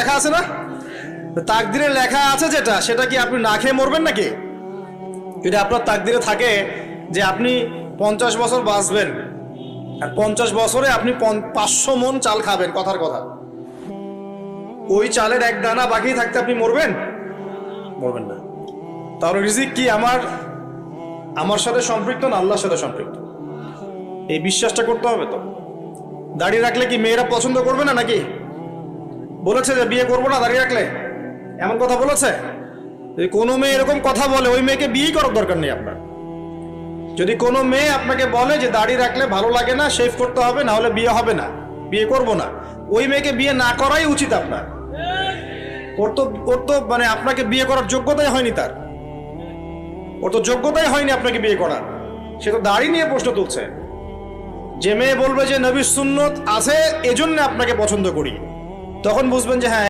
লেখা আছে না? তাকদিরে লেখা আছে যেটা, সেটা কি আপনি না খেয়ে মরবেন নাকি? যদি আপনার তাকদিরে থাকে যে আপনি 50 বছর বাঁচবেন, আর 50 বছরে আপনি 500 মণ চাল খাবেন, কথার কথা, ওই চালের এক দানা বাকি থাকতে আপনি মরবেন? মরবেন না। তাহলে রিজিক কি আমার সাথে সম্পৃক্ত না আল্লাহর সাথে সম্পৃক্ত? এই বিশ্বাসটা করতে হবে। তো দাড়ি রাখলে কি মেয়েরা পছন্দ করবে না নাকি? বলেছে যে বিয়ে করবো না দাড়ি রাখলে, এমন কথা বলেছে? যদি কোনো মেয়ে এরকম কথা বলে, ওই মেয়েকে বিয়েই করার দরকার নেই আপনার। যদি কোনো মেয়ে আপনাকে বলে যে দাড়ি রাখলে ভালো লাগে না, শেভ করতে হবে, না হলে বিয়ে হবে না, বিয়ে করব না, ওই মেয়েকে বিয়ে না করাই উচিত আপনার। ওর তো মানে আপনাকে বিয়ে করার যোগ্যতাই হয়নি, ওর তো যোগ্যতাই হয়নি আপনাকে বিয়ে করার। সে তো দাড়ি নিয়ে প্রশ্ন তুলছে। যে মেয়ে বলবে যে নবীর সুন্নত আছে এজন্য আপনাকে পছন্দ করি, তখন বুঝবেন যে হ্যাঁ